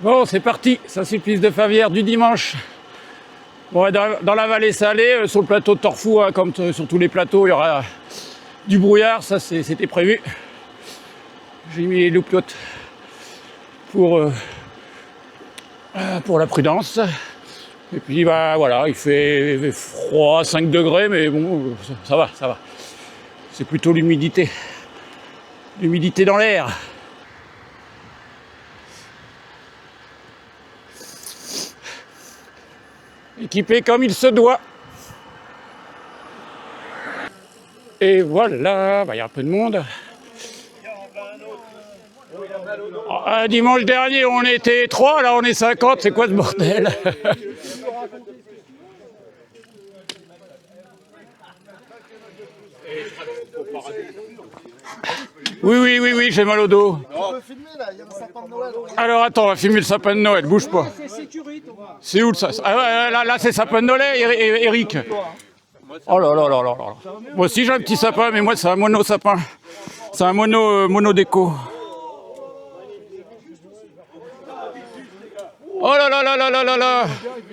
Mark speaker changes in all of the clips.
Speaker 1: Bon, c'est parti, Saint-Sulpice de Favière du dimanche. Bon, dans la vallée salée, sur le plateau de Torfou, hein, comme sur tous les plateaux, il y aura du brouillard, ça c'était prévu. J'ai mis les loupiottes pour la prudence. Et puis bah voilà, il fait froid, 5 degrés, mais bon, ça va. C'est plutôt l'humidité. L'humidité dans l'air. Équipé comme il se doit. Et voilà, il y a un peu de monde. Dimanche dernier, on était 3, là on est 50, c'est quoi ce bordel? Oui, j'ai mal au dos.
Speaker 2: Tu peux filmer là, il y a un sapin de Noël.
Speaker 1: Alors attends, on va filmer le sapin de Noël, bouge pas. C'est où ça? Ah ouais, là c'est sapin de Noël, Eric. Oh là. Moi aussi j'ai un petit sapin, mais moi c'est un mono sapin. C'est un mono déco. Oh là.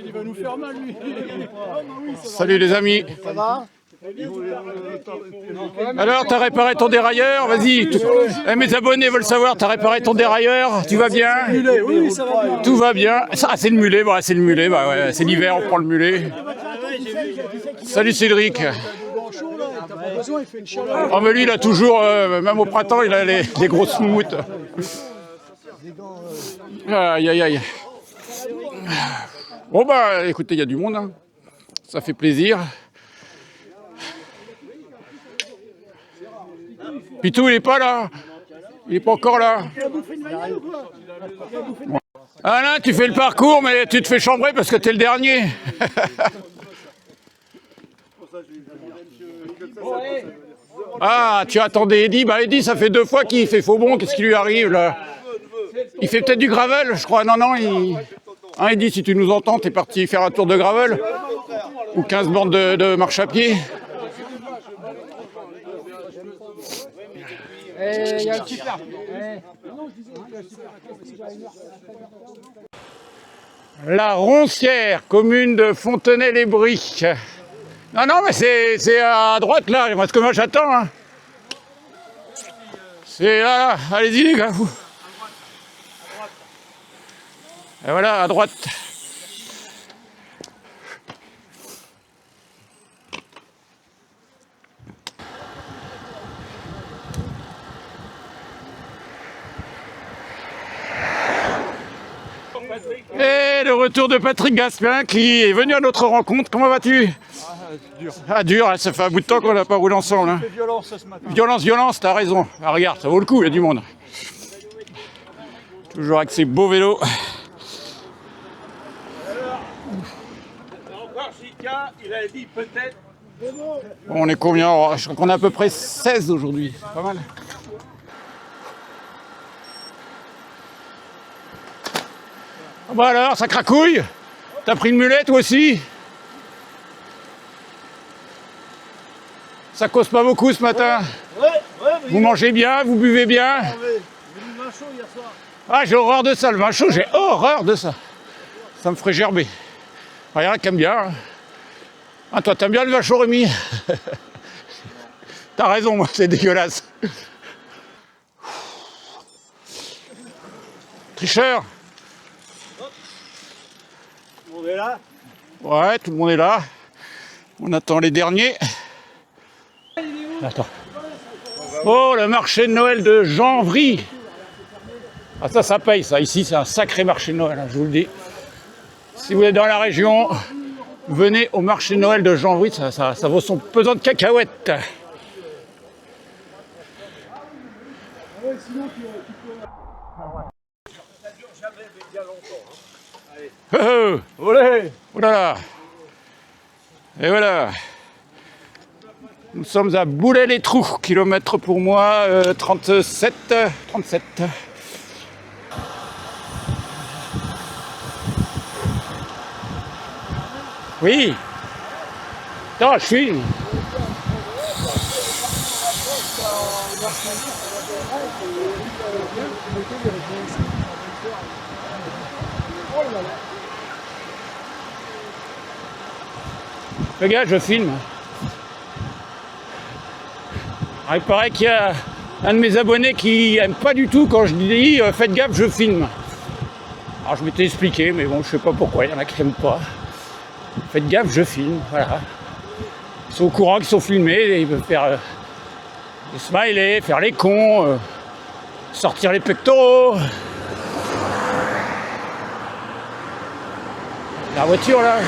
Speaker 2: Il va nous faire mal lui.
Speaker 1: Salut les amis.
Speaker 2: Ça va?
Speaker 1: Alors, t'as réparé ton dérailleur? Vas-y. Mes abonnés veulent savoir, t'as réparé ton dérailleur? Tu vas bien?
Speaker 2: Oui, ça va bien.
Speaker 1: Tout va bien. Ah, c'est le mulet, bah ouais, c'est l'hiver, on prend le mulet. Salut Cédric. Oh mais lui, il a toujours, même au printemps, il a les grosses moumoutes. Aïe. Bon bah, écoutez, il y a du monde, hein. Ça fait plaisir. Pitou, il est pas là. Il est pas encore là. Alain, tu fais le parcours, mais tu te fais chambrer parce que t'es le dernier. Ah, tu attendais Eddy. Bah Eddy, ça fait 2 fois qu'il fait faux bon. Qu'est-ce qui lui arrive là? Il fait peut-être du gravel, je crois. Non, Hein, Eddy, si tu nous entends, t'es parti faire un tour de gravel ou 15 bornes de marche à pied.
Speaker 2: Il y a un super.
Speaker 1: La Roncière, commune de Fontenay-les-Brie. Non, mais c'est à droite là, parce que moi j'attends. Hein. C'est là, allez-y les gars. Et voilà, à droite. Et le retour de Patrick Gaspin qui est venu à notre rencontre. Comment vas-tu? Dur, ça fait un bout de temps qu'on n'a pas roulé ensemble. Hein.
Speaker 2: Violence ce matin.
Speaker 1: Violence, t'as raison. Ah, regarde, ça vaut le coup, il y a du monde. Toujours avec ses beaux vélos.
Speaker 3: Encore Chica, il a dit peut-être.
Speaker 1: On est combien? Je crois qu'on est à peu près 16 aujourd'hui. Pas mal. Ah bah alors, ça cracouille? T'as pris une mulette toi aussi? Ça cause pas beaucoup ce matin?
Speaker 2: Ouais,
Speaker 1: Vous mangez bien, vous buvez bien?
Speaker 2: j'ai mis le vin chaud hier soir.
Speaker 1: Ah, j'ai horreur de ça, le vin chaud, j'ai horreur de ça. Ça me ferait gerber. Il y en a qui aiment bien. Hein. Ah, toi, t'aimes bien le vin chaud, Rémi? T'as raison, moi, c'est dégueulasse. Tricheur?
Speaker 2: On est là.
Speaker 1: Ouais, tout le monde est là. On attend les derniers. Attends. Oh, le marché de Noël de Janvry. Ah ça paye ça. Ici, c'est un sacré marché de Noël, hein, je vous le dis. Si vous êtes dans la région, venez au marché de Noël de Janvry, ça vaut son pesant de cacahuètes.
Speaker 2: Olé.
Speaker 1: Oh là là. Et voilà. Nous sommes à Boulay-les-Trous, kilomètre pour moi, 37. Oui. Non, je suis. Regarde, je filme. Alors, il paraît qu'il y a un de mes abonnés qui aime pas du tout quand je dis faites gaffe, je filme. Alors je m'étais expliqué, mais bon, je sais pas pourquoi, il y en a qui n'aiment pas. Faites gaffe, je filme, voilà. Ils sont au courant qu'ils sont filmés, et ils veulent faire des smileys, faire les cons, sortir les pectoraux. La voiture là.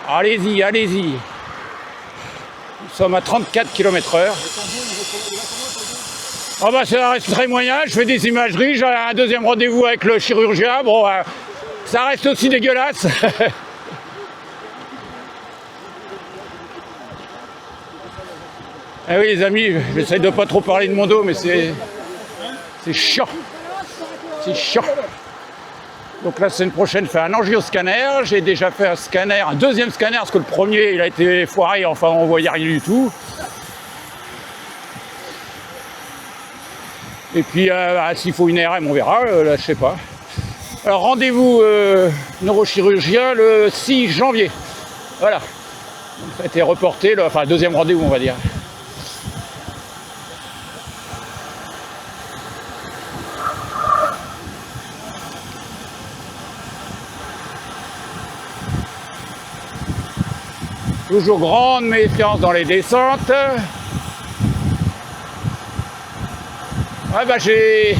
Speaker 1: Allez-y, allez-y. Nous sommes à 34 km/h. Oh bah ça reste très moyen, je fais des imageries, j'ai un deuxième rendez-vous avec le chirurgien, bon ça reste aussi dégueulasse. Eh oui les amis, j'essaye de pas trop parler de mon dos, mais c'est chiant. C'est chiant. Donc la semaine prochaine, je fais un angioscanner. J'ai déjà fait un scanner, un deuxième scanner, parce que le premier, il a été foiré, enfin on voyait rien du tout. Et puis s'il faut une IRM, on verra, là je sais pas. Alors rendez-vous neurochirurgien le 6 janvier. Voilà. Donc, ça a été reporté, enfin deuxième rendez-vous on va dire. Toujours grande méfiance dans les descentes. Ah bah j'ai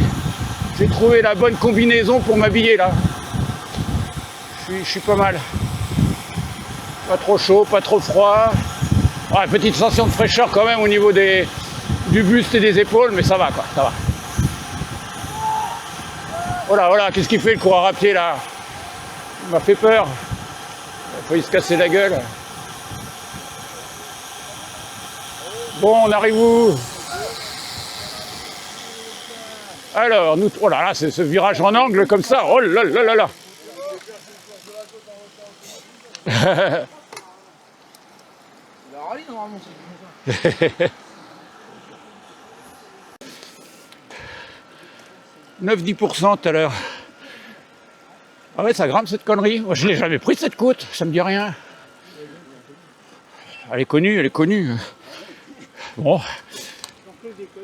Speaker 1: trouvé la bonne combinaison pour m'habiller là. Je suis pas mal. Pas trop chaud, pas trop froid. Ouais, petite sensation de fraîcheur quand même au niveau du buste et des épaules, mais ça va quoi, ça va. Voilà, voilà, qu'est-ce qu'il fait le coureur à pied là? Il m'a fait peur. Il a failli se casser la gueule. Bon, on arrive où? Alors, nous, oh là là, c'est ce virage en angle comme ça, oh là là là là. 9-10% tout à l'heure. Ah ouais, ça grimpe cette connerie. Moi, je l'ai jamais pris cette côte, ça me dit rien. Elle est connue, elle est connue. Bon.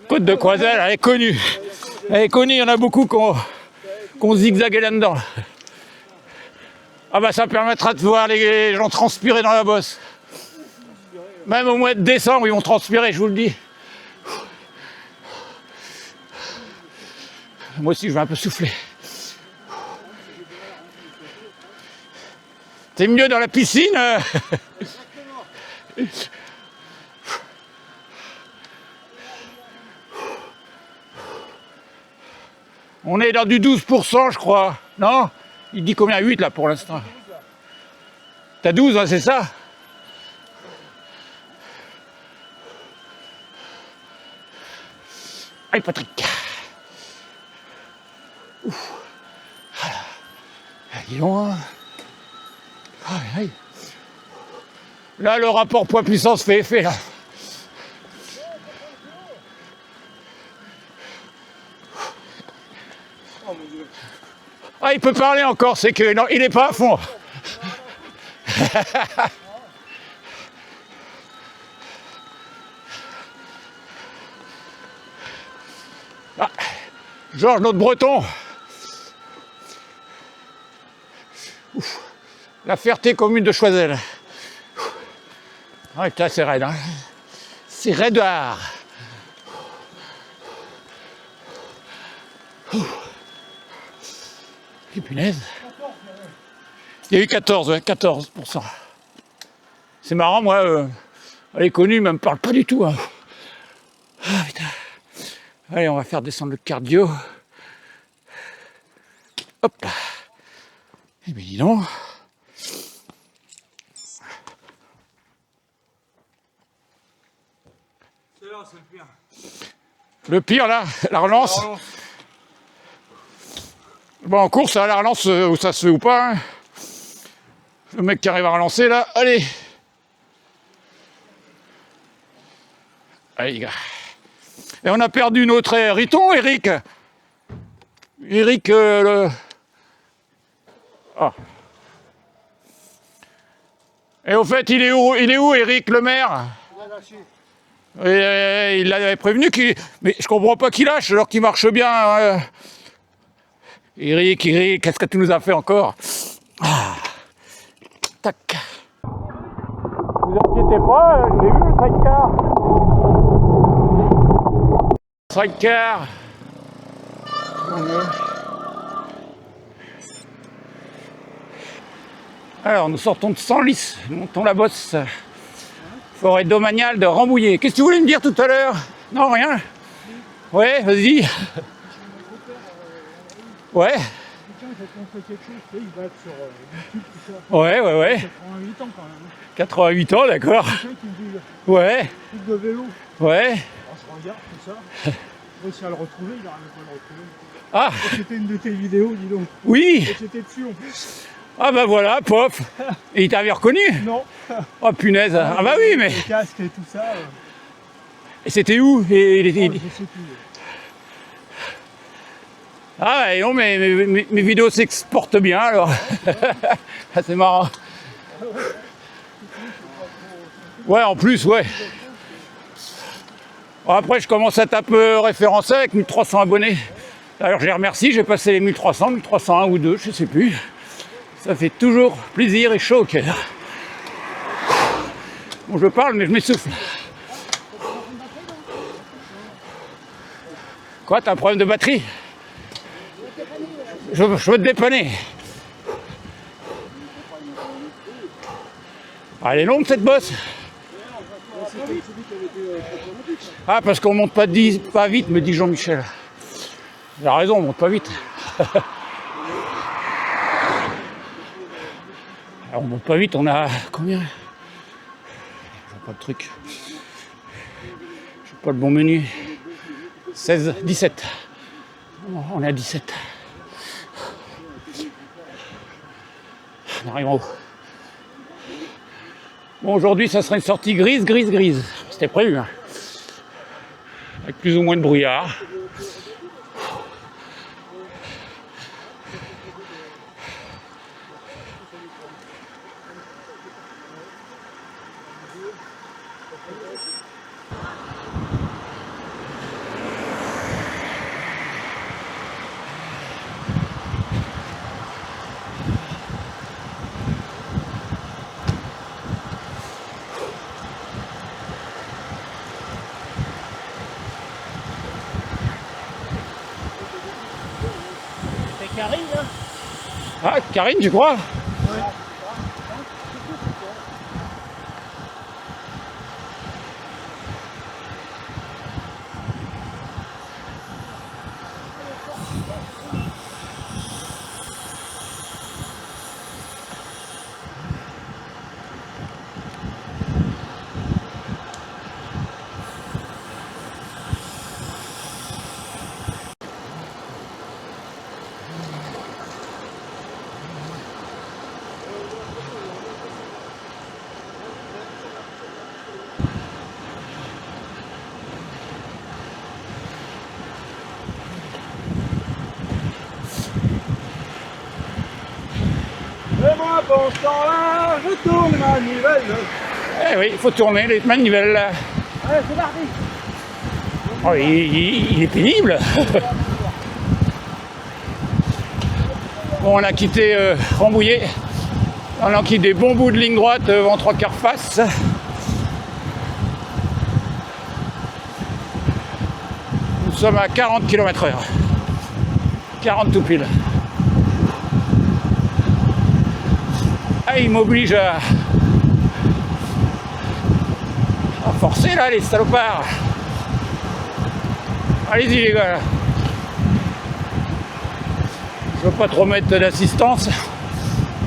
Speaker 1: Côte de Croiselle, elle est connue. Elle est connue, il y en a beaucoup qui ont zigzagué là-dedans. Ah bah ça permettra de voir les gens transpirer dans la bosse. Même au mois de décembre, ils vont transpirer, je vous le dis. Moi aussi, je vais un peu souffler. C'est mieux dans la piscine. On est dans du 12%, je crois. Non? Il dit combien? 8 là pour l'instant. T'as 12, hein, c'est ça? Allez, Patrick. Ouf. Voilà. Dis donc. Aïe, aïe. Là, le rapport poids-puissance fait effet, là. Ah, il peut parler encore, c'est que non, il n'est pas à fond. Ah, Georges, notre breton. Ouf. La Ferté commune de Choisel. Ah, putain, c'est raide, hein. C'est raidard. Et punaise. Il y a eu 14, ouais, 14%. C'est marrant, moi, elle est connue, mais elle me parle pas du tout. Hein. Ah, putain. Allez, on va faire descendre le cardio. Hop là. Eh bien, dis donc.
Speaker 2: C'est là, c'est le pire.
Speaker 1: Le pire, là, la relance. Bon, en course, la relance, où ça se fait ou pas. Hein. Le mec qui arrive à relancer, là, allez. Allez, les gars. Et on a perdu notre Riton, Eric. Eric, Ah. Et au fait, il est où Eric le maire? Et, il avait prévenu qu'il... Mais je comprends pas qu'il lâche alors qu'il marche bien. Eric, qu'est-ce que tu nous as fait encore? Tac. Vous inquiétez pas, je l'ai vu le sidecar. Sidecar. Alors, nous sortons de Senlis, nous montons la bosse. Forêt domaniale de Rambouillet. Qu'est-ce que tu voulais me dire tout à l'heure? Non, rien. Ouais, vas-y. Ouais. Ouais.
Speaker 2: 88 ans quand même.
Speaker 1: 88 ans, d'accord. Ouais.
Speaker 2: De vélo.
Speaker 1: Ouais.
Speaker 2: On se regarde tout ça. Je réussi à le retrouver, il n'arrive pas à le retrouver.
Speaker 1: Ah.
Speaker 2: C'était une de tes vidéos, dis donc.
Speaker 1: Oui.
Speaker 2: Et c'était dessus en plus.
Speaker 1: Ah bah voilà, pof. Et il t'avait reconnu?
Speaker 2: Non.
Speaker 1: Oh punaise. Ah bah oui, mais...
Speaker 2: Les casques et tout ça.
Speaker 1: Et c'était où?
Speaker 2: Je sais plus.
Speaker 1: Ah et non, mais mes vidéos s'exportent bien alors. C'est marrant. Ouais, en plus, ouais. Bon, après, je commence à être un peu référencé avec 1300 abonnés. D'ailleurs, je les remercie, j'ai passé les 1300, 1301 ou 2, je sais plus. Ça fait toujours plaisir et chaud au cœur. Bon, je parle, mais je m'essouffle. Quoi, t'as un problème de batterie? Je veux te dépanner. Ah, elle est longue cette bosse. Ah, parce qu'on monte pas vite, me dit Jean-Michel. Il a raison, on monte pas vite. Alors, on monte pas vite, on a combien? Je vois pas le truc. Je sais pas le bon menu. 16, 17. On est à 17. On arrive en haut. Bon, aujourd'hui, ça sera une sortie grise. C'était prévu, hein. Avec plus ou moins de brouillard.
Speaker 2: C'est Karine, hein?
Speaker 1: Ah, Karine, tu crois?
Speaker 2: Ouais. Et moi, pendant ce temps-là, je tourne ma manivelle.
Speaker 1: Eh oui, il faut tourner les manivelles.
Speaker 2: Ouais, c'est parti.
Speaker 1: Oh, il est pénible. Bon, on a quitté Rambouillet. On a quitté des bons bouts de ligne droite en 3/4 face. Nous sommes à 40 km/h. 40 tout pile. Ah, il m'oblige à forcer là, les salopards. Allez-y les gars. Je veux pas trop mettre d'assistance,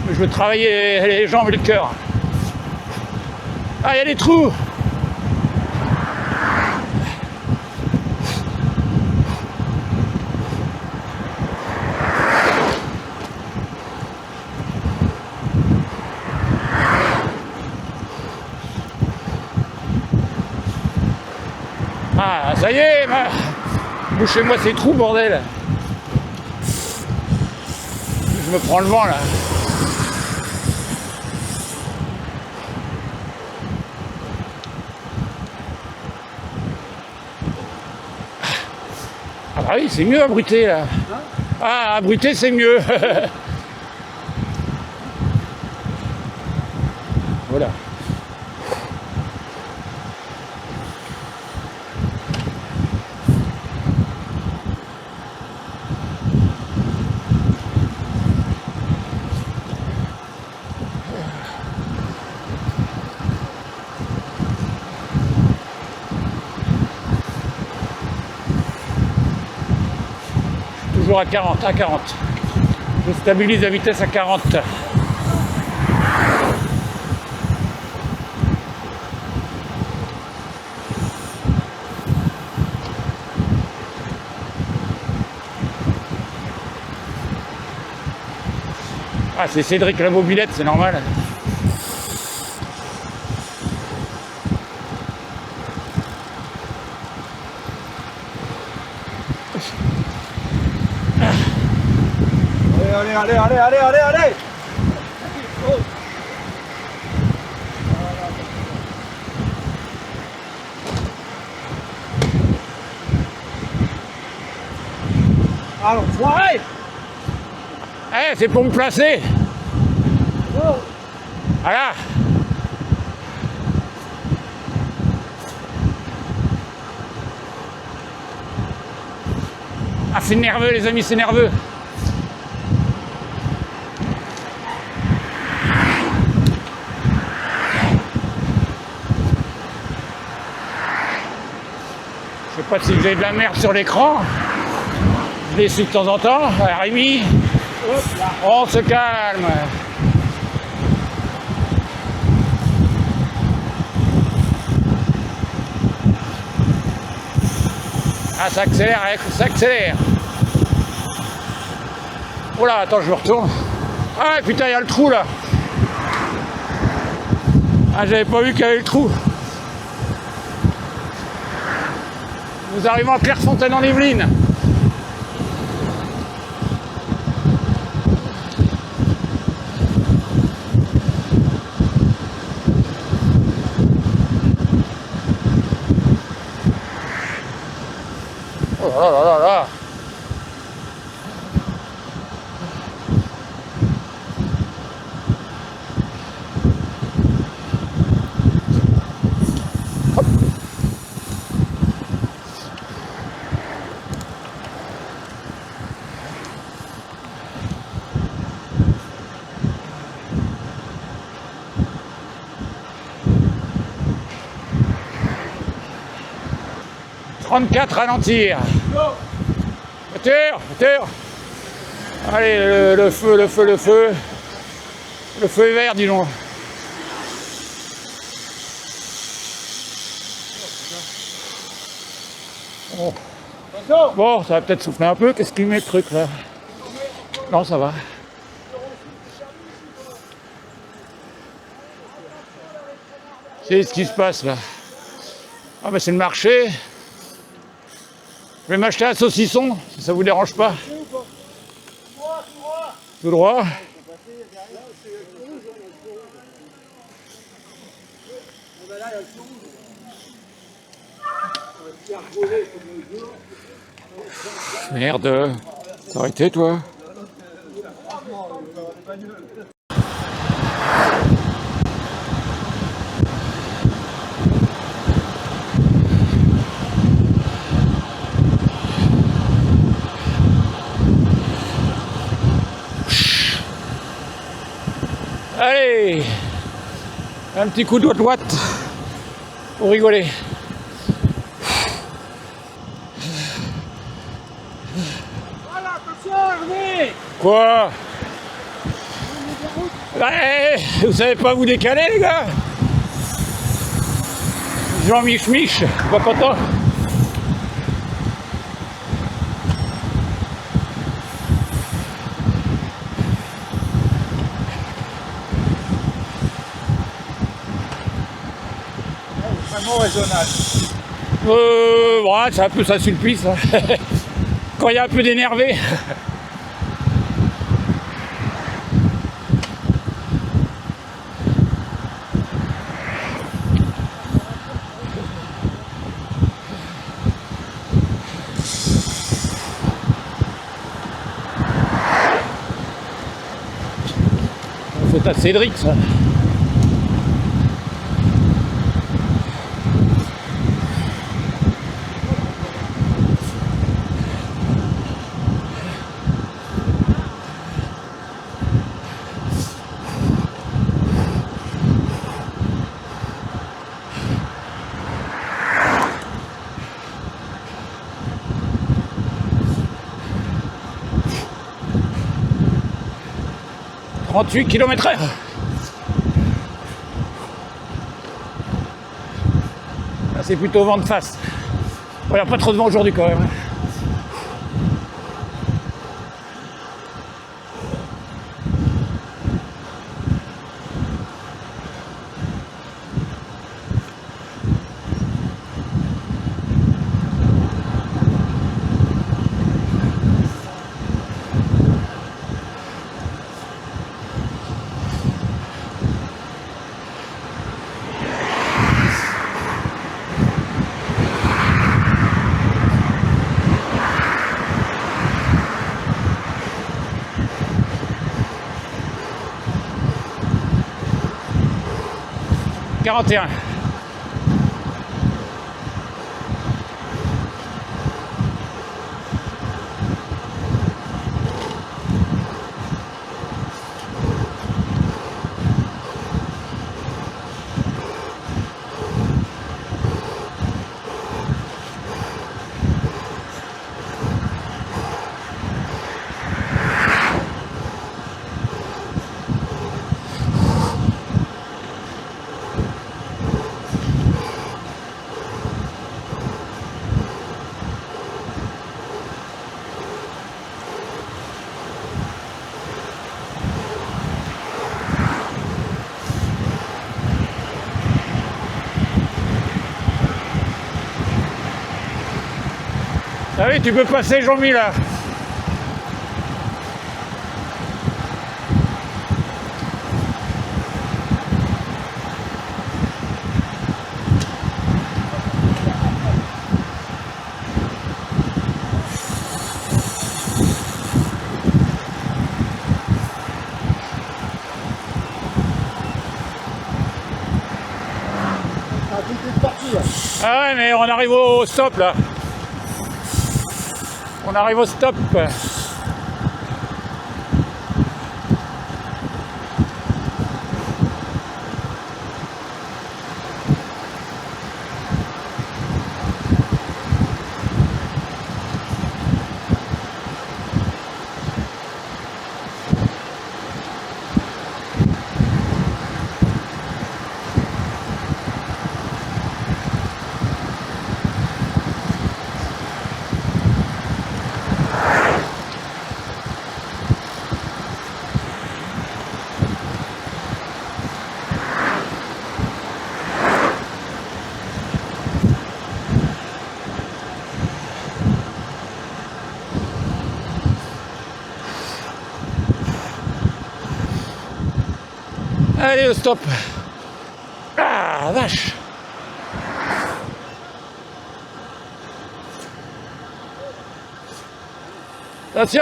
Speaker 1: mais je veux travailler les jambes et le cœur. Ah, il y a des trous. Ah, ça y est, bouchez-moi ces trous, bordel. je me prends le vent là. Ah bah oui, c'est mieux à bruter là. Ah, à bruter c'est mieux. Voilà. Toujours à 40. Je stabilise la vitesse à 40. Ah, c'est Cédric la mobilette, c'est normal.
Speaker 2: Allez. Alors, foiré.
Speaker 1: Eh, c'est pour me placer. Voilà. Ah, c'est nerveux les amis, c'est nerveux. Je sais pas si vous avez de la merde sur l'écran. Je l'essuie de temps en temps. Rémi, on se calme. Ah, ça accélère, ça accélère. Oh là, attends, je me retourne. Ah putain, il y a le trou là. Ah, j'avais pas vu qu'il y avait le trou. Nous arrivons à Clairefontaine-en-Yvelines. Oh là là là là. « 34, ralentir. Voiture. Allez, le feu. Le feu est vert, dis donc. Bon, ça va peut-être souffler un peu. Qu'est-ce qu'il met le truc là? Non, ça va. C'est ce qui se passe là. Ah bah c'est le marché. Je vais m'acheter un saucisson, si ça vous dérange pas. Tout droit. Merde. T'as arrêté toi? Allez, un petit coup de droite pour rigoler.
Speaker 2: Voilà, attention, Hervé.
Speaker 1: Quoi? Ouais, vous savez pas vous décaler les gars? Jean Mich, pas content.
Speaker 2: Vraiment raisonnable.
Speaker 1: Ouais, c'est un peu ça sulpice. Hein. Quand il y a un peu d'énervé. C'est à Cédric, ça. « 38 km/h. Là, c'est plutôt vent de face. Il n'y a pas trop de vent aujourd'hui quand même. « 41. Ah oui, tu peux passer, Jean-Mi, là. Ah ouais, mais on arrive au stop, là. On arrive au stop. Allez, au stop. Ah, vache. Attention.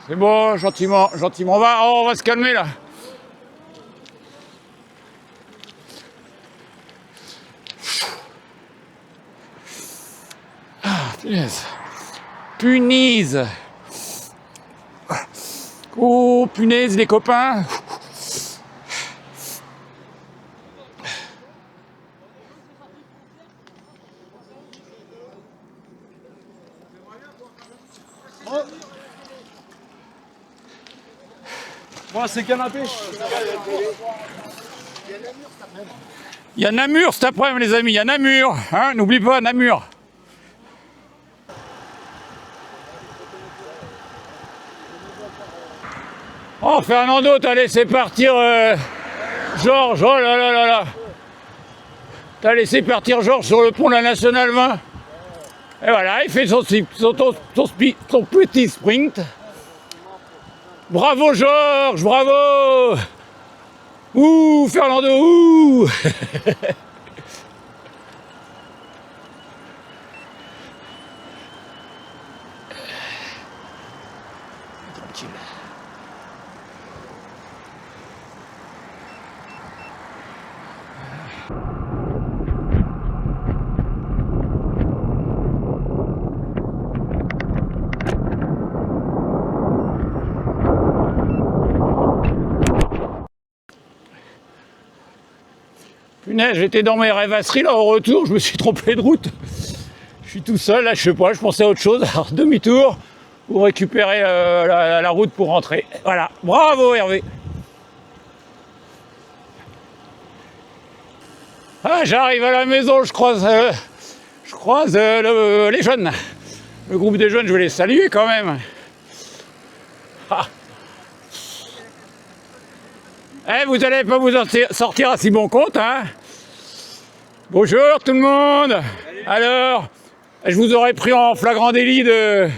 Speaker 1: C'est bon, gentiment, gentiment. On va se calmer, là. Punaise. Punaise. Oh, punaise, les copains.
Speaker 2: Bon, c'est canapé.
Speaker 1: Il y a Namur cet après-midi, les amis. Il y a Namur. Hein, n'oublie pas, Namur. Oh, Fernando, t'as laissé partir Georges. Oh là là là là. T'as laissé partir Georges sur le pont de la Nationale 20. Et voilà, il fait son petit sprint. Bravo Georges, bravo. Ouh, Fernando, ouh. tranquille. Punaise, j'étais dans mes rêvasseries là au retour, je me suis trompé de route. Je suis tout seul là, je sais pas, je pensais à autre chose. Alors demi-tour pour récupérer la route pour rentrer. Voilà, bravo Hervé. Ah, j'arrive à la maison, je croise les jeunes. Le groupe des jeunes, je vais les saluer quand même. Ah. Eh, vous allez pas vous en sortir à si bon compte, hein? Bonjour tout le monde. Salut. Alors, je vous aurais pris en flagrant délit de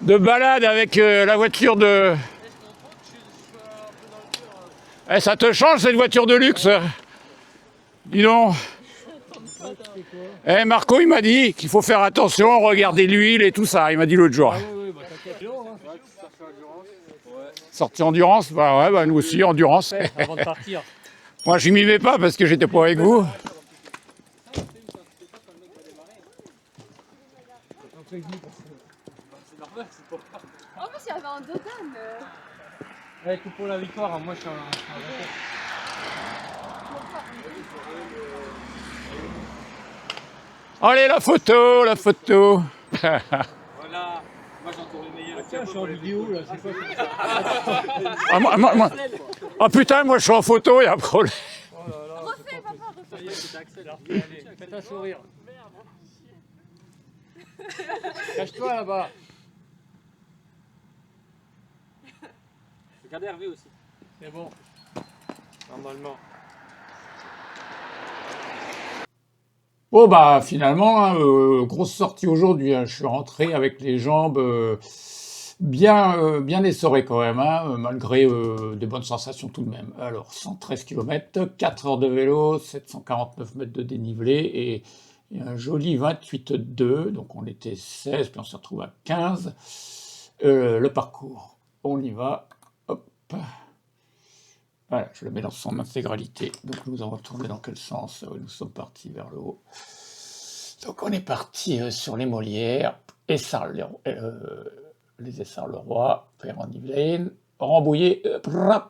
Speaker 1: balade avec la voiture de... Eh, ça te change cette voiture de luxe? Dis donc. Eh, Marco, il m'a dit qu'il faut faire attention, regarder l'huile et tout ça. Il m'a dit l'autre jour. Sortie endurance, bah ouais, bah nous aussi, endurance.
Speaker 2: Avant de partir.
Speaker 1: Moi, je m'y mets pas parce que j'étais pas avec vous.
Speaker 4: En plus, il y avait un Dodan.
Speaker 2: Ouais, tout pour la victoire, hein. Moi je suis un
Speaker 1: Allez, la photo, la photo.
Speaker 3: Voilà. Moi j'entends le meilleur.
Speaker 2: tiens, je suis en vidéo là, c'est quoi ça?
Speaker 1: Ah, ah putain, moi je suis en photo, il y a un problème.
Speaker 2: Oh là là,
Speaker 4: Refais, papa, refais.
Speaker 2: ça y est, c'est Axel. Allez, faites un sourire. Cache-toi là-bas.
Speaker 3: Regardez Hervé aussi.
Speaker 2: C'est bon. Normalement.
Speaker 1: Bon bah finalement, hein, grosse sortie aujourd'hui, hein. Je suis rentré avec les jambes bien essorées quand même, hein, malgré des bonnes sensations tout de même. Alors 113 km, 4 heures de vélo, 749 mètres de dénivelé et un joli 28,2, donc on était 16, puis on se retrouve à 15. Le parcours, on y va, hop. Voilà, je le mets dans son intégralité. Donc nous allons retourner dans quel sens? Nous sommes partis vers le haut. Donc on est parti sur les Molières, les Essarts-le-Roi, Péronne-Yvelines, Rambouillet,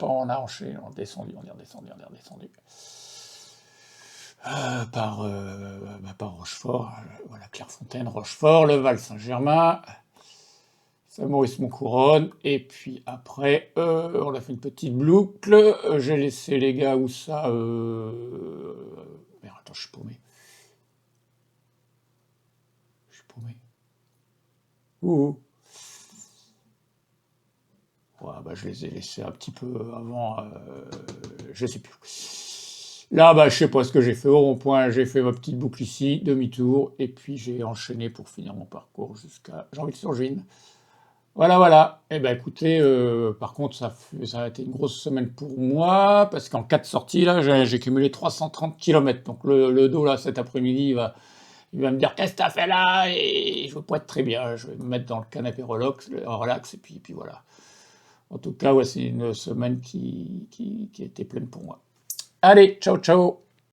Speaker 1: on a enchaîné, on est redescendu. Par Rochefort, voilà, Clairefontaine, Rochefort, le Val-Saint-Germain, Saint-Maurice-Mont-Couronne, et puis après, on a fait une petite boucle, j'ai laissé les gars où ça... Merde, attends, je suis paumé. Ouh. Ouais, bah, je les ai laissés un petit peu avant, je sais plus. Là, bah, je sais pas ce que j'ai fait au rond-point, j'ai fait ma petite boucle ici, demi-tour, et puis j'ai enchaîné pour finir mon parcours jusqu'à Jeanville-sur-Gine. Voilà. Eh ben écoutez, par contre, ça a été une grosse semaine pour moi, parce qu'en 4 sorties, là, j'ai cumulé 330 km. Donc le dos, là, cet après-midi, il va me dire « Qu'est-ce que t'as fait là ?» Et je veux pas être très bien, je vais me mettre dans le canapé relax et puis voilà. En tout cas, ouais, c'est une semaine qui a été pleine pour moi. Allez, ciao, ciao.